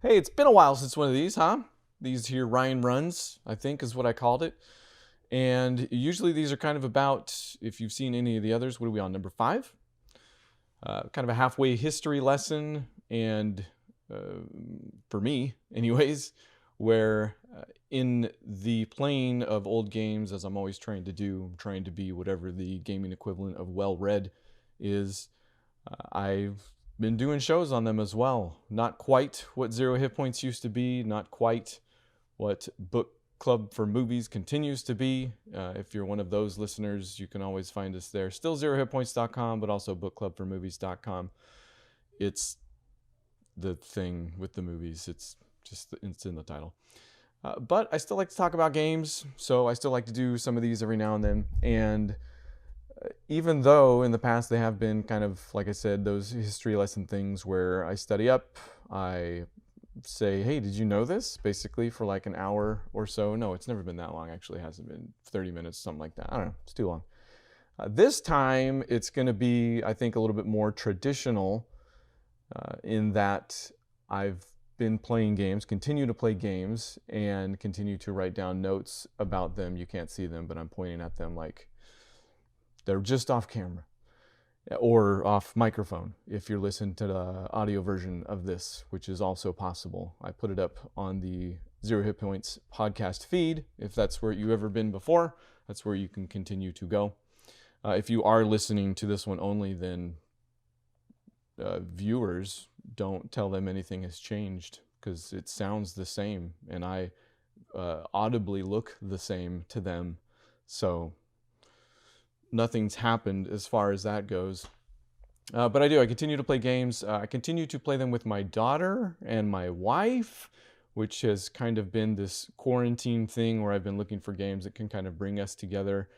Hey, it's been a while since one of these, huh? These here Ryan runs, I think is what I called it. And usually these are kind of about, if you've seen any of the others, what are we on, number 5? Kind of a halfway history lesson, and for me, anyways, where in the plane of old games, as I'm always trying to do, I'm trying to be whatever the gaming equivalent of well-read is. I've been doing shows on them as well. Not quite what Zero Hit Points used to be, not quite what Book Club for Movies continues to be. If you're one of those listeners, you can always find us there. Still zerohitpoints.com, but also bookclubformovies.com. It's the thing with the movies. It's in the title. But I still like to talk about games, so I still like to do some of these every now and then. And even though in the past they have been kind of, like I said, those history lesson things where I study up, I say, hey, did you know this? Basically for like an hour or so. No, it's never been that long. Actually, it hasn't been 30 minutes, something like that. I don't know. It's too long. This time it's going to be, I think, a little bit more traditional in that I've been playing games, continue to play games, and continue to write down notes about them. You can't see them, but I'm pointing at them like they're just off camera or off microphone if you're listening to the audio version of this, which is also possible. I put it up on the Zero Hit Points podcast feed. If that's where you've ever been before, that's where you can continue to go. If you are listening to this one only, then viewers, don't tell them anything has changed because it sounds the same and I audibly look the same to them. So nothing's happened as far as that goes. But I continue to play games. I continue to play them with my daughter and my wife, which has kind of been this quarantine thing where I've been looking for games that can kind of bring us together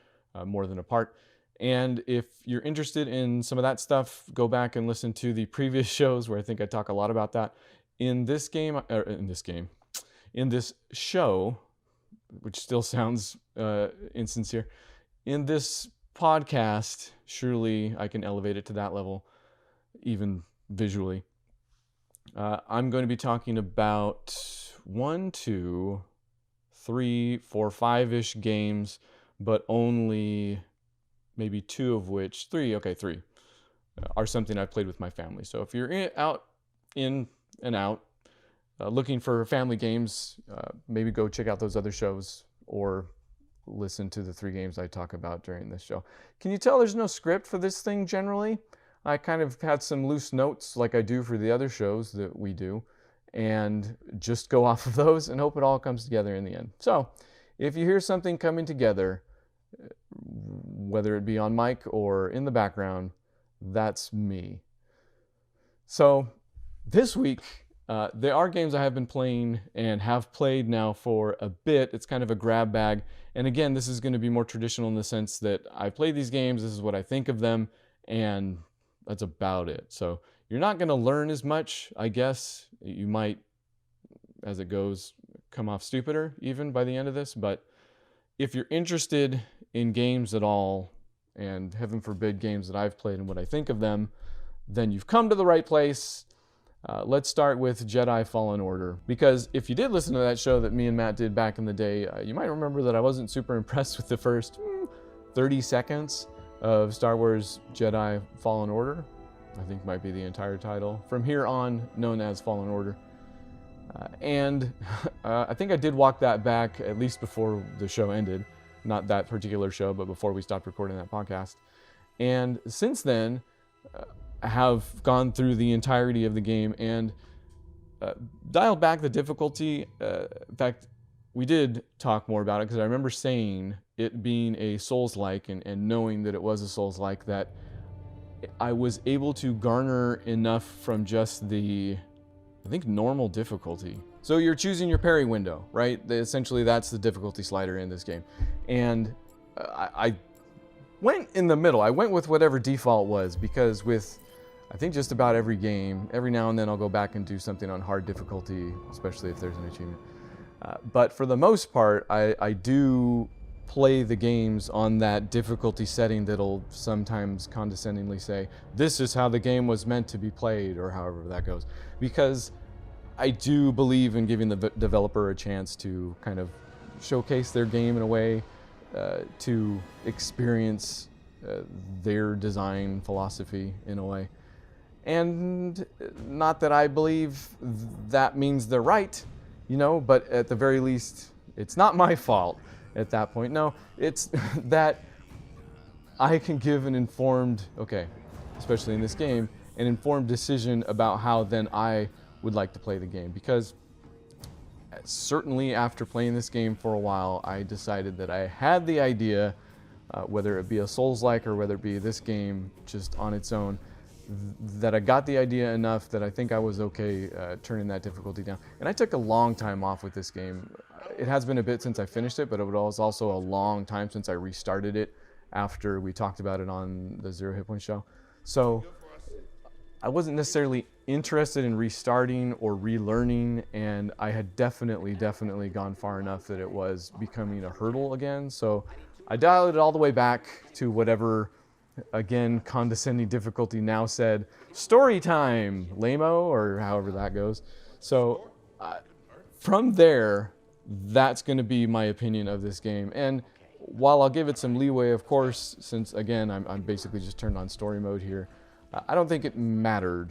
more than apart. And if you're interested in some of that stuff, go back and listen to the previous shows where I think I talk a lot about that. In this show, which still sounds insincere, in this podcast, surely I can elevate it to that level, even visually. I'm going to be talking about 1, 2, 3, 4, 5-ish games, but only maybe 2 of which, 3, are something I've played with my family. So if you're in and out, looking for family games, maybe go check out those other shows or listen to the 3 games I talk about during this show. Can you tell there's no script for this thing generally? I kind of had some loose notes like I do for the other shows that we do and just go off of those and hope it all comes together in the end. So if you hear something coming together, whether it be on mic or in the background, that's me. So this week, there are games I have been playing and have played now for a bit. It's kind of a grab bag. And again, this is going to be more traditional in the sense that I play these games, this is what I think of them, and that's about it. So you're not going to learn as much, I guess. You might, as it goes, come off stupider even by the end of this. But if you're interested in games at all, and heaven forbid games that I've played and what I think of them, then you've come to the right place. Let's start with Jedi Fallen Order, because if you did listen to that show that me and Matt did back in the day, you might remember that I wasn't super impressed with the first 30 seconds of Star Wars Jedi Fallen Order. I think might be the entire title. From here on, known as Fallen Order. And I think I did walk that back at least before the show ended. Not that particular show, but before we stopped recording that podcast. And since then, I have gone through the entirety of the game and dialed back the difficulty. In fact, we did talk more about it because I remember saying it being a Souls-like and knowing that it was a Souls-like, that I was able to garner enough from just the, I think, normal difficulty. So you're choosing your parry window, right? Essentially, that's the difficulty slider in this game. And I went in the middle. I went with whatever default was, because with, I think, just about every game, every now and then I'll go back and do something on hard difficulty, especially if there's an achievement. But for the most part, I do play the games on that difficulty setting that'll sometimes condescendingly say, this is how the game was meant to be played, or however that goes. Because I do believe in giving the developer a chance to kind of showcase their game in a way, to experience their design philosophy in a way. And not that I believe that means they're right, but at the very least, it's not my fault at that point. No, it's that I can give an informed, especially in this game, an informed decision about how then I would like to play the game. Because certainly after playing this game for a while, I decided that I had the idea, whether it be a Souls-like or whether it be this game just on its own, that I got the idea enough that I think I was okay turning that difficulty down. And I took a long time off with this game. It has been a bit since I finished it, but it was also a long time since I restarted it after we talked about it on the Zero Hit Point show. So I wasn't necessarily interested in restarting or relearning, and I had definitely gone far enough that it was becoming a hurdle again. So I dialed it all the way back to whatever, again, condescending difficulty now said, story time, lame-o, or however that goes. So from there, that's going to be my opinion of this game. And while I'll give it some leeway, of course, since, again, I'm basically just turned on story mode here, I don't think it mattered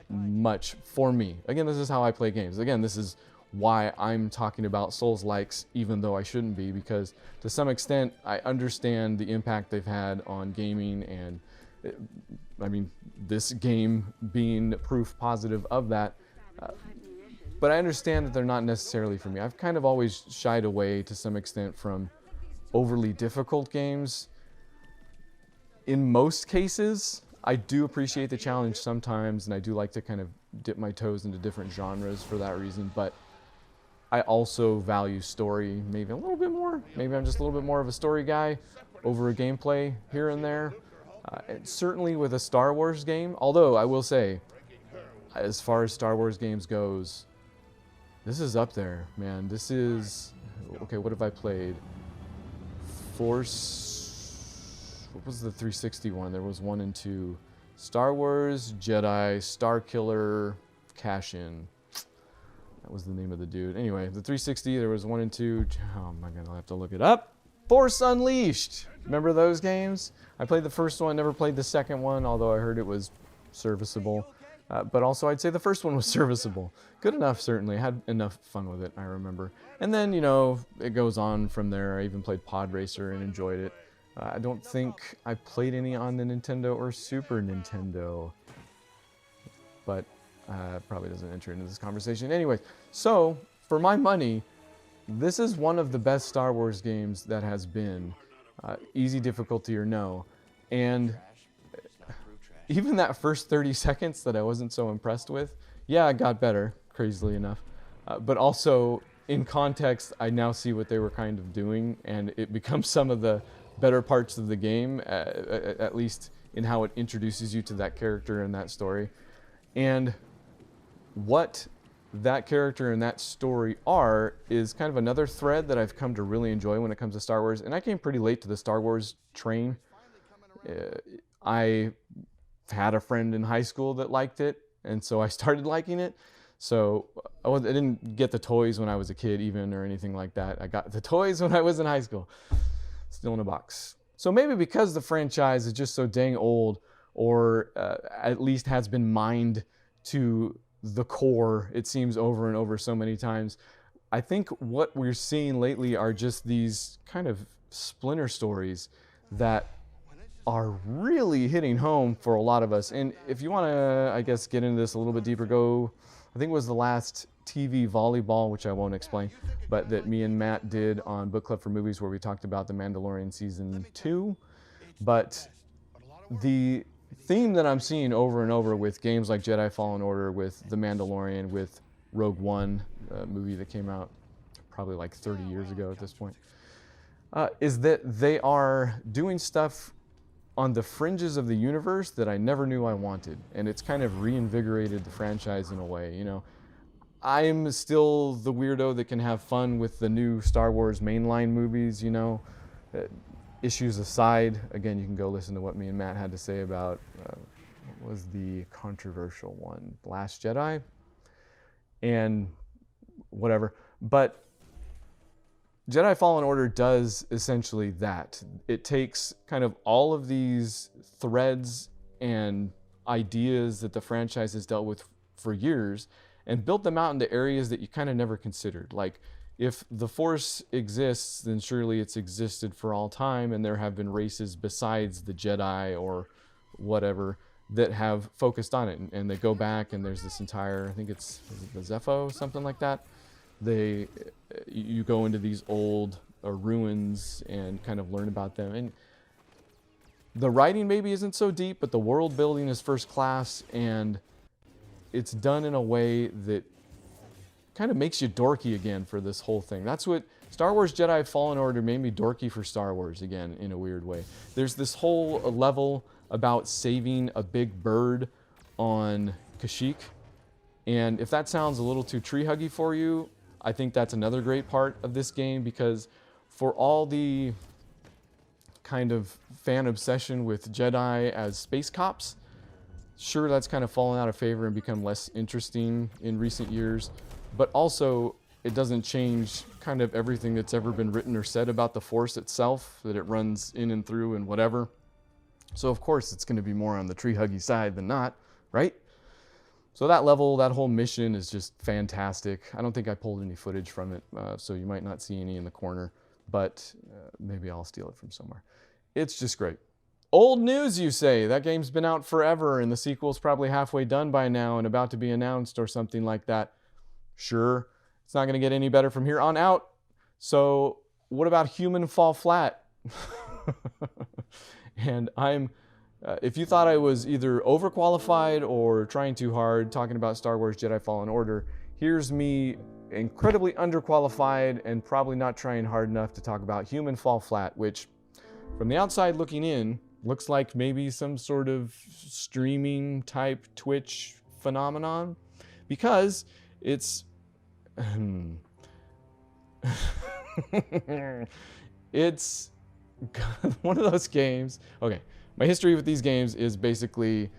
much for me. Again, this is how I play games. Again, this is why I'm talking about Souls-likes, even though I shouldn't be, because to some extent, I understand the impact they've had on gaming, and I mean, this game being proof positive of that. But I understand that they're not necessarily for me. I've kind of always shied away to some extent from overly difficult games. In most cases, I do appreciate the challenge sometimes, and I do like to kind of dip my toes into different genres for that reason, but I also value story maybe a little bit more. Maybe I'm just a little bit more of a story guy over a gameplay here and there. And certainly with a Star Wars game, although I will say, as far as Star Wars games goes, this is up there, man. This is, what have I played? Force, what was the 360 one? There was 1 and 2. Star Wars, Jedi, Star Killer, Cash In. That was the name of the dude. Anyway, the 360, there was 1 and 2. Oh my god, I'll have to look it up. Force Unleashed. Remember those games? I played the first one, never played the second one, although I heard it was serviceable. But also, I'd say the first one was serviceable. Good enough, certainly. I had enough fun with it, I remember. And then, it goes on from there. I even played Pod Racer and enjoyed it. I don't think I played any on the Nintendo or Super Nintendo. But probably doesn't enter into this conversation. Anyway, so, for my money, this is one of the best Star Wars games that has been. Easy difficulty or no. And even that first 30 seconds that I wasn't so impressed with, yeah, it got better, crazily enough. But also, in context, I now see what they were kind of doing, and it becomes some of the better parts of the game, at least in how it introduces you to that character and that story. And what that character and that story are is kind of another thread that I've come to really enjoy when it comes to Star Wars. And I came pretty late to the Star Wars train. I had a friend in high school that liked it, and so I started liking it. So I didn't get the toys when I was a kid even or anything like that. I got the toys when I was in high school, still in a box. So maybe because the franchise is just so dang old, or at least has been mined to the core, it seems, over and over so many times, I think what we're seeing lately are just these kind of splinter stories that are really hitting home for a lot of us. And if you want to, I guess, get into this a little bit deeper, I think it was the last TV volleyball, which I won't explain, but that me and Matt did on Book Club for Movies, where we talked about The Mandalorian Season 2. But the theme that I'm seeing over and over with games like Jedi Fallen Order, with The Mandalorian, with Rogue One, a movie that came out probably like 30 years ago at this point, is that they are doing stuff on the fringes of the universe that I never knew I wanted. And it's kind of reinvigorated the franchise in a way. I'm still the weirdo that can have fun with the new Star Wars mainline movies, Issues aside, again, you can go listen to what me and Matt had to say about, what was the controversial one? Last Jedi? and whatever. But Jedi Fallen Order does essentially that. It takes kind of all of these threads and ideas that the franchise has dealt with for years and built them out into areas that you kind of never considered. Like, if the Force exists, then surely it's existed for all time, and there have been races besides the Jedi or whatever that have focused on it. And they go back, and there's this entire, I think it's the Zepho, something like that. You go into these old ruins and kind of learn about them. And the writing maybe isn't so deep, but the world building is first class, and it's done in a way that kind of makes you dorky again for this whole thing. That's what Star Wars Jedi Fallen Order made me dorky for Star Wars again, in a weird way. There's this whole level about saving a big bird on Kashyyyk, and if that sounds a little too tree huggy for you, I think that's another great part of this game, because for all the kind of fan obsession with Jedi as space cops, sure, that's kind of fallen out of favor and become less interesting in recent years, but also it doesn't change kind of everything that's ever been written or said about the Force itself, that it runs in and through and whatever. So of course it's going to be more on the tree huggy side than not, right? So that level, that whole mission is just fantastic. I don't think I pulled any footage from it, so you might not see any in the corner, but maybe I'll steal it from somewhere. It's just great. Old news, you say? That game's been out forever, and the sequel's probably halfway done by now and about to be announced or something like that. Sure, it's not going to get any better from here on out. So what about Human Fall Flat? And if you thought I was either overqualified or trying too hard talking about Star Wars Jedi Fallen Order, here's me incredibly underqualified and probably not trying hard enough to talk about Human Fall Flat, which from the outside looking in looks like maybe some sort of streaming type Twitch phenomenon, because it's it's one of those games. Okay, my history with these games is basically,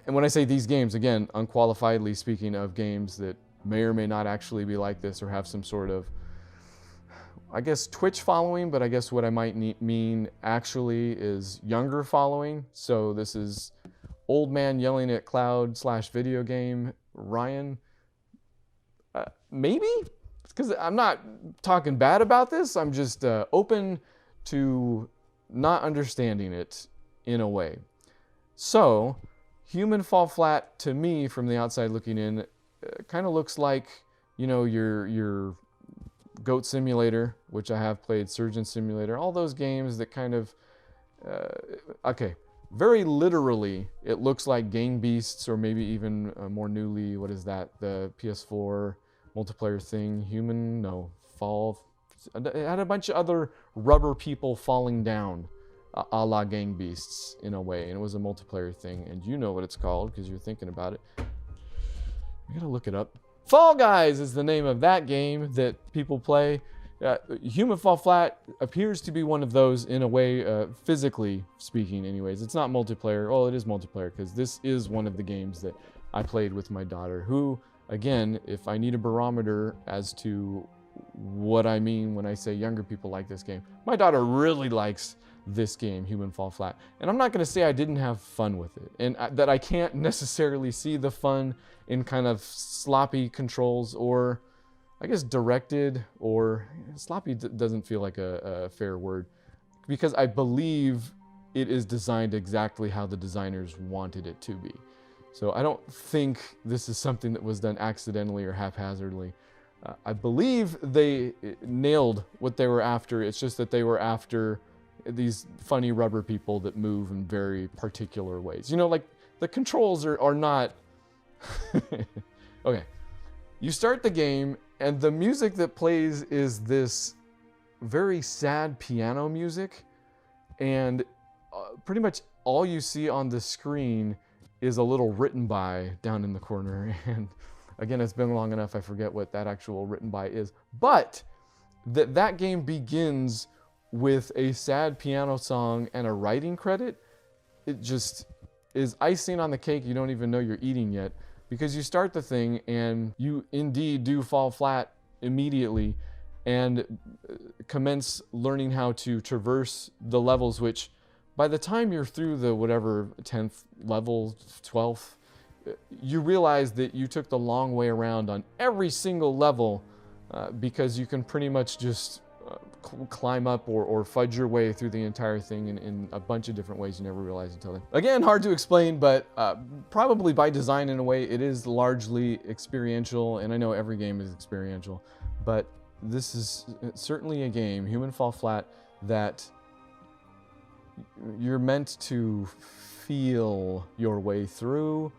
and when I say these games, again, unqualifiedly speaking of games that may or may not actually be like this or have some sort of, I guess, Twitch following, but I guess what I might mean actually is younger following. So this is old man yelling at cloud / video game Ryan. Maybe? Because I'm not talking bad about this. I'm just open to not understanding it in a way. So Human Fall Flat, to me, from the outside looking in, kind of looks like, you know, your Goat Simulator, which I have played, Surgeon Simulator, all those games that kind of, okay, very literally, it looks like Gang Beasts, or maybe even more newly, what is that, the PS4 multiplayer thing, Fall. It had a bunch of other rubber people falling down, a la Gang Beasts in a way, and it was a multiplayer thing, and you know what it's called because you're thinking about it. I gotta look it up. Fall Guys is the name of that game that people play. Human Fall Flat appears to be one of those in a way, physically speaking anyways. It's not multiplayer. Well, it is multiplayer because this is one of the games that I played with my daughter, who, again, if I need a barometer as to what I mean when I say younger people like this game, my daughter really likes this game, Human Fall Flat. And I'm not going to say I didn't have fun with it, and that I can't necessarily see the fun in kind of sloppy controls, or I guess directed, or sloppy doesn't feel like a fair word, because I believe it is designed exactly how the designers wanted it to be. So I don't think this is something that was done accidentally or haphazardly. I believe they nailed what they were after. It's just that they were after these funny rubber people that move in very particular ways. You know, like the controls are not... Okay, you start the game and the music that plays is this very sad piano music, and pretty much all you see on the screen is a little written by down in the corner. And again, it's been long enough, I forget what that actual written by is. But that game begins with a sad piano song and a writing credit. It just is icing on the cake you don't even know you're eating yet. because you start the thing and you indeed do fall flat immediately and commence learning how to traverse the levels, which by the time you're through the whatever 10th level, 12th, you realize that you took the long way around on every single level, because you can pretty much just climb up or fudge your way through the entire thing in a bunch of different ways you never realized until then. Again, hard to explain, but probably by design in a way. It is largely experiential, and I know every game is experiential, but this is certainly a game, Human Fall Flat, that you're meant to feel your way through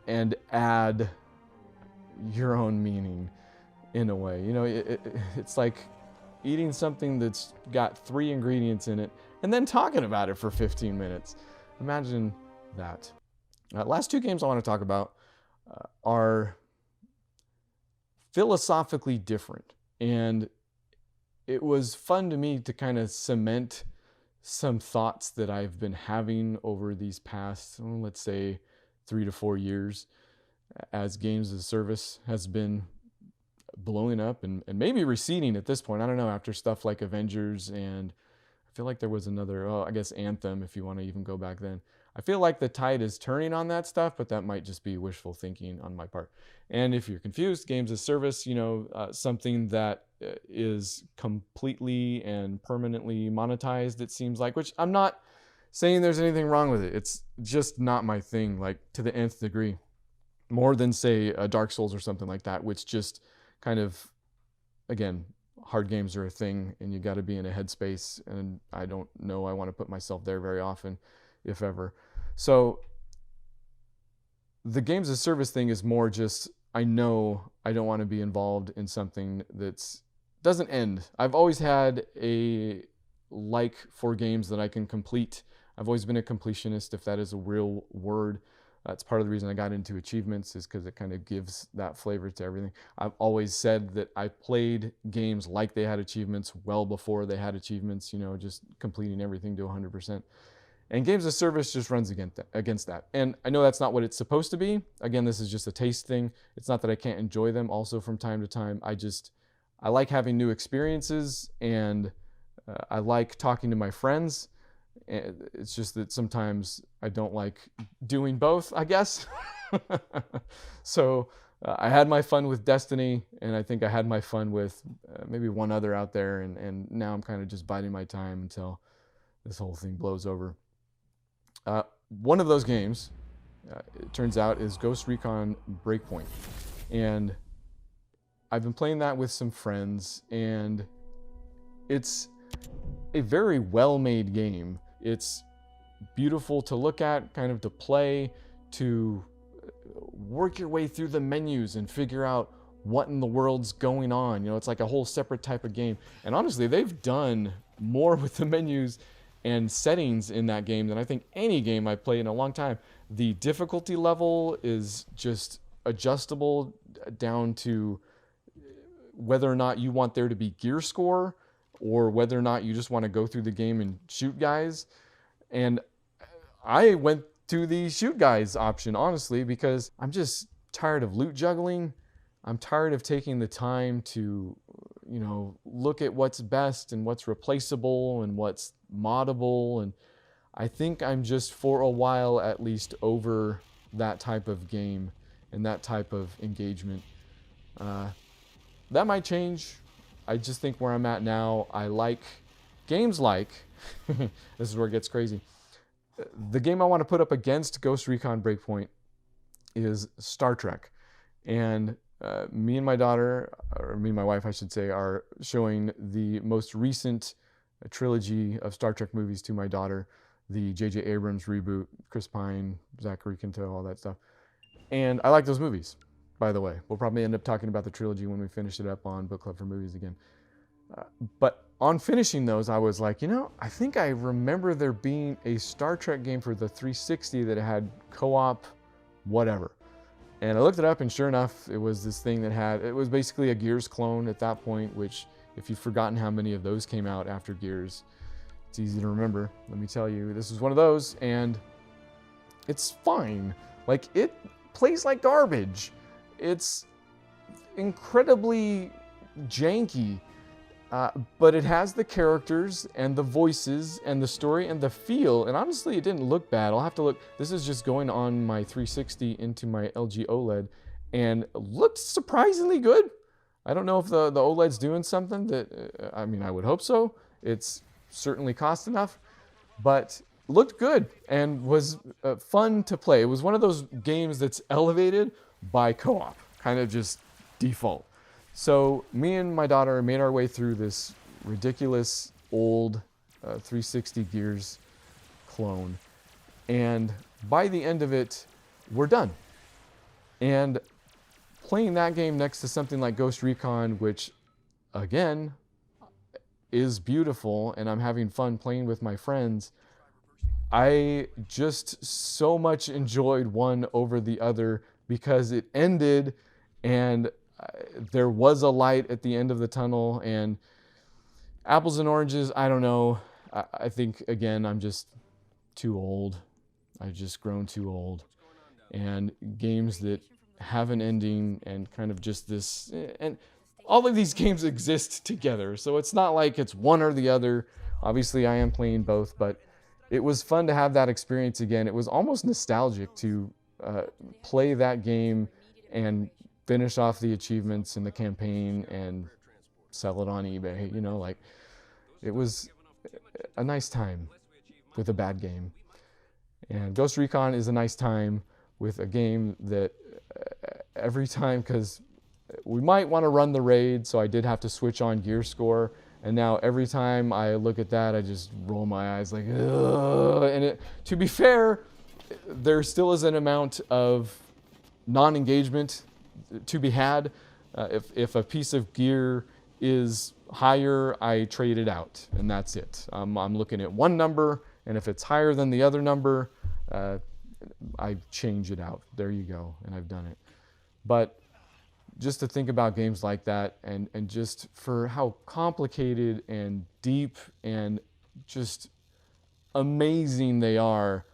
and add your own meaning in a way. You know, it's like eating something that's got 3 ingredients in it and then talking about it for 15 minutes. Imagine that. Last 2 games I want to talk about are philosophically different, and it was fun to me to kind of cement some thoughts that I've been having over these past, let's say, 3 to 4 years, as games as a service has been blowing up and maybe receding at this point. I don't know, after stuff like Avengers, and I feel like there was another, I guess Anthem, if you want to even go back then. I feel like the tide is turning on that stuff, but that might just be wishful thinking on my part. And if you're confused, games as service, something that is completely and permanently monetized, it seems like, which I'm not saying there's anything wrong with it. It's just not my thing, like to the nth degree. More than, say, a Dark Souls or something like that, which just kind of, again, hard games are a thing and you got to be in a headspace, and I don't know I want to put myself there very often, if ever. So the games as service thing is more just, I know I don't want to be involved in something that's doesn't end. I've always had a like for games that I can complete. I've always been a completionist, if that is a real word. That's part of the reason I got into achievements, is because it kind of gives that flavor to everything. I've always said that I played games like they had achievements well before they had achievements, just completing everything to 100%. And games as service just runs against that. And I know that's not what it's supposed to be. Again, this is just a taste thing. It's not that I can't enjoy them also from time to time. I like having new experiences, and I like talking to my friends. It's just that sometimes I don't like doing both, I guess. So I had my fun with Destiny, and I think I had my fun with maybe one other out there, and now I'm kind of just biding my time until this whole thing blows over. One of those games, it turns out, is Ghost Recon Breakpoint. And I've been playing that with some friends, and it's a very well-made game. It's beautiful to look at, kind of to play, to work your way through the menus and figure out what in the world's going on. It's like a whole separate type of game. And honestly, they've done more with the menus and settings in that game than I think any game I've played in a long time. The difficulty level is just adjustable down to whether or not you want there to be gear score, or whether or not you just want to go through the game and shoot guys. And I went to the shoot guys option, honestly, because I'm just tired of loot juggling. I'm tired of taking the time to, look at what's best and what's replaceable and what's moddable. And I think I'm just, for a while at least, over that type of game and that type of engagement. That might change. I just think where I'm at now, I like games like, this is where it gets crazy. The game I want to put up against Ghost Recon Breakpoint is Star Trek. And me and my daughter, or me and my wife, I should say, are showing the most recent trilogy of Star Trek movies to my daughter, the J.J. Abrams reboot, Chris Pine, Zachary Quinto, all that stuff. And I like those movies, by the way. We'll probably end up talking about the trilogy when we finish it up on Book Club for Movies again. But on finishing those, I was like, I think I remember there being a Star Trek game for the 360 that had co-op whatever. And I looked it up, and sure enough, it was this thing that it was basically a Gears clone at that point, which, if you've forgotten how many of those came out after Gears, it's easy to remember. Let me tell you, this was one of those, and it's fine. Like, it plays like garbage. It's incredibly janky, but it has the characters and the voices and the story and the feel, and honestly, it didn't look bad. I'll have to look. This is just going on my 360 into my LG OLED, and looked surprisingly good. I don't know if the OLED's doing something that, I mean, I would hope so. It's certainly cost enough, but looked good and was fun to play. It was one of those games that's elevated by co-op, kind of just default. So me and my daughter made our way through this ridiculous old 360 Gears clone, and by the end of it, we're done. And playing that game next to something like Ghost Recon, which again is beautiful, and I'm having fun playing with my friends, I just so much enjoyed one over the other because it ended and there was a light at the end of the tunnel. And apples and oranges, I don't know. I think, again, I'm just too old. I've just grown too old. And games that have an ending and kind of just this, and all of these games exist together, so it's not like it's one or the other. Obviously, I am playing both, but it was fun to have that experience again. It was almost nostalgic to play that game and finish off the achievements in the campaign and sell it on eBay. You know, like, it was a nice time with a bad game. And Ghost Recon is a nice time with a game that every time, because we might want to run the raid, so I did have to switch on gear score, and now every time I look at that, I just roll my eyes like, ugh. And to be fair, there still is an amount of non-engagement to be had. If a piece of gear is higher, I trade it out, and that's it. I'm looking at one number, and if it's higher than the other number, I change it out. There you go, and I've done it. But just to think about games like that, and just for how complicated and deep and just amazing they are,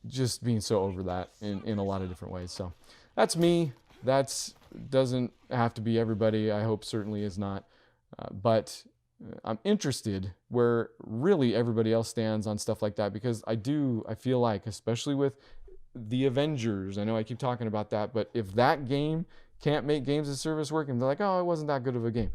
just being so over that in a lot of different ways. So that's me. That doesn't have to be everybody. I hope certainly is not. But I'm interested where really everybody else stands on stuff like that, because I feel like, especially with the Avengers, I know I keep talking about that, but if that game can't make games as service work and they're like, oh, it wasn't that good of a game,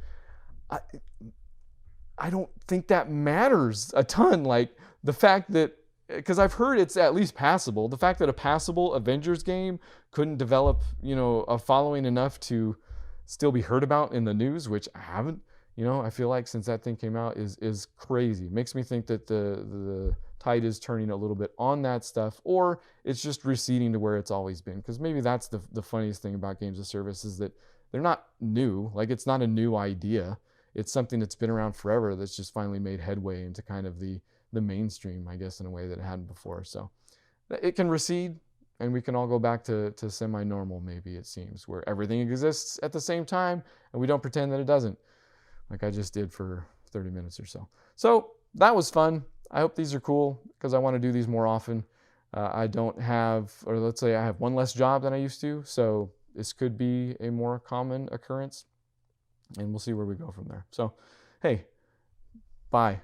I don't think that matters a ton. Like, the fact that, because I've heard it's at least passable, the fact that a passable Avengers game couldn't develop, a following enough to still be heard about in the news, which I haven't, I feel like since that thing came out is crazy. It makes me think that the tide is turning a little bit on that stuff, or it's just receding to where it's always been. Because maybe that's the funniest thing about games of service, is that they're not new. Like, it's not a new idea. It's something that's been around forever that's just finally made headway into kind of the mainstream, I guess, in a way that it hadn't before. So it can recede, and we can all go back to semi-normal, maybe, it seems, where everything exists at the same time, and we don't pretend that it doesn't, like I just did for 30 minutes or so. So that was fun. I hope these are cool, because I want to do these more often. I don't have, or let's say I have one less job than I used to, so this could be a more common occurrence, and we'll see where we go from there. So, hey, bye.